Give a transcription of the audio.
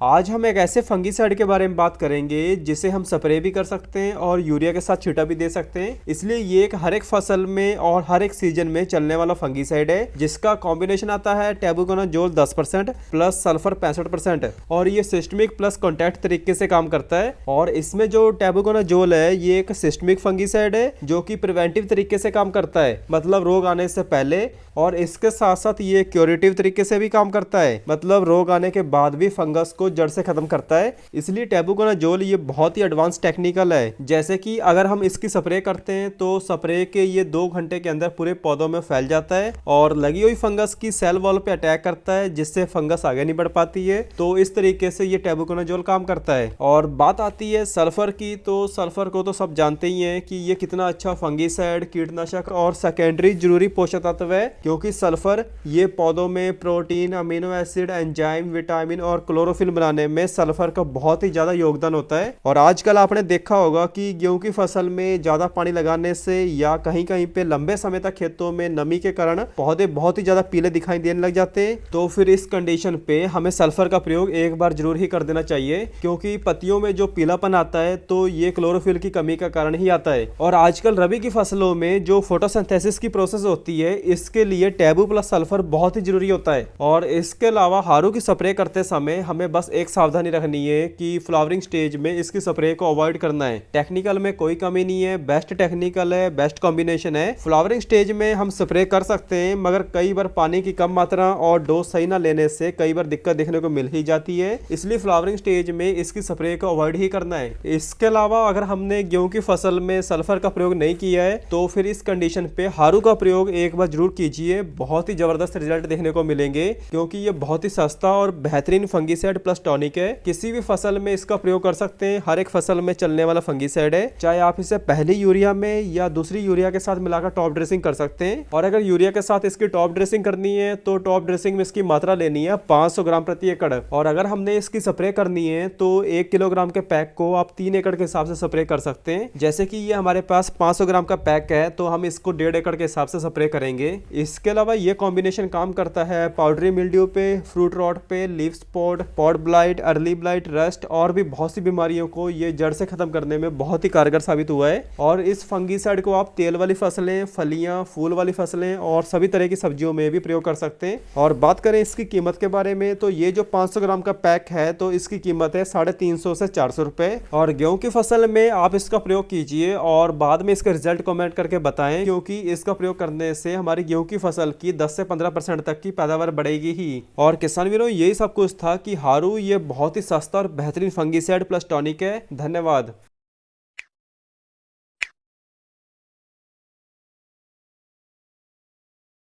आज हम एक ऐसे फंगीसाइड के बारे में बात करेंगे जिसे हम स्प्रे भी कर सकते हैं और यूरिया के साथ छिटा भी दे सकते हैं। इसलिए ये एक हर एक फसल में और हर एक सीजन में चलने वाला फंगीसाइड है जिसका कॉम्बिनेशन आता है टेबुकोनाजोल 10% प्लस सल्फर 65% और ये सिस्टमिक प्लस कॉन्टैक्ट तरीके से काम करता है। और इसमें जो टेबुकोनाजोल है ये एक सिस्टमिक फंगीसाइड है जो कि प्रिवेंटिव तरीके से काम करता है, मतलब रोग आने से पहले, और इसके साथ साथ ये क्यूरेटिव तरीके से भी काम करता है, मतलब रोग आने के बाद भी फंगस को जड़ से खत्म करता है। इसलिए टेबुकोनाजोल ये बहुत ही एडवांस टेक्निकल है। जैसे कि अगर हम इसकी स्प्रे करते हैं तो स्प्रे के ये 2 घंटे के अंदर पूरे पौधों में फैल जाता है और लगी हुई फंगस की सेल वॉल पे अटैक करता है जिससे फंगस आगे नहीं बढ़ पाती है। तो इस तरीके से ये टेबुकोनाजोल काम करता है। और बात आती है सल्फर की, तो सल्फर को तो सब जानते ही हैं कि ये कितना अच्छा फंगीसाइड, कीटनाशक और सेकेंडरी जरूरी पोषक तत्व है, क्योंकि सल्फर ये पौधों में protein, amino acid, enzyme, vitamin और क्लोरोफिल बनाने में सल्फर का बहुत ही ज्यादा योगदान होता है। और आजकल आपने देखा होगा कि गेहूं की फसल में ज्यादा पानी लगाने से या कहीं कहीं पे लंबे समय तक खेतों में नमी के कारण पौधे बहुत ही ज्यादा पीले दिखाई देने लग जाते हैं। तो फिर इस कंडीशन पे हमें सल्फर का प्रयोग एक बार जरूर ही कर देना चाहिए, क्योंकि पत्तियों में जो पीलापन आता है तो ये क्लोरोफिल की कमी का कारण ही आता है। और आजकल रबी की फसलों में जो फोटोसिंथेसिस की प्रोसेस होती है इसके लिए टेबू प्लस सल्फर बहुत ही जरूरी होता है। और इसके अलावा हारू की स्प्रे करते समय हमें बस एक सावधानी रखनी है कि फ्लावरिंग स्टेज में इसकी स्प्रे को अवॉइड करना है। टेक्निकल में कोई कमी नहीं है, बेस्ट टेक्निकल है, बेस्ट कॉम्बिनेशन है। फ्लावरिंग स्टेज में हम स्प्रे कर सकते हैं, मगर कई बार पानी की कम मात्रा और डोज सही ना लेने से कई बार दिक्कत देखने को मिल ही जाती है। इसलिए फ्लावरिंग स्टेज में इसकी स्प्रे को अवॉइड ही करना है। इसके अलावा अगर हमने गेहूं की फसल में सल्फर का प्रयोग नहीं किया है तो फिर इस कंडीशन पे हारू का प्रयोग एक बार जरूर कीजिए, बहुत ही जबरदस्त रिजल्ट देखने को मिलेंगे, क्योंकि ये बहुत ही सस्ता और बेहतरीन फंगीसाइड प्लस टॉनिक है। किसी भी फसल में इसका प्रयोग कर सकते हैं, हर एक फसल में चलने वाला फंगीसाइड है। चाहे आप इसे पहली यूरिया में या दूसरी यूरिया के साथ मिलाकर टॉप ड्रेसिंग कर सकते हैं। और अगर यूरिया के साथ इसकी टॉप ड्रेसिंग करनी है तो टॉप ड्रेसिंग में इसकी मात्रा लेनी है 500 ग्राम प्रति एकड़। और अगर हमने इसकी स्प्रे करनी है तो 1 किलोग्राम के पैक को आप 3 एकड़ के हिसाब से स्प्रे कर सकते हैं। जैसे कि ये हमारे पास 500 ग्राम का पैक है तो हम इसको 1.5 एकड़ के हिसाब से स्प्रे करेंगे। इसके अलावा ये कॉम्बिनेशन काम करता है पाउडरी मिल्ड्यू पे, फ्रूट रॉट पे, leaf spot, pod blight, early blight, rust और भी बहुत सी बीमारियों को ये जड़ से खत्म करने में बहुत ही कारगर साबित हुआ है। और इस फंगीसाइड को आप तेल वाली फसलें, फलियां, फूल वाली फसलें और सभी तरह की सब्जियों में भी प्रयोग कर सकते हैं। और बात करें इसकी कीमत के बारे में तो ये जो 500 ग्राम का पैक है तो इसकी कीमत है 350 से 400 रुपए। और गेहूं की फसल में आप इसका प्रयोग कीजिए और बाद में इसका रिजल्ट कमेंट करके बताएं, क्योंकि इसका प्रयोग करने से हमारी गेहूं की फसल की 10 से 15% तक की पैदावार बढ़ेगी ही। और किसान वीरों, यही सब कुछ था कि हारू ये बहुत ही सस्ता और बेहतरीन फंगीसाइड प्लस टॉनिक है। धन्यवाद।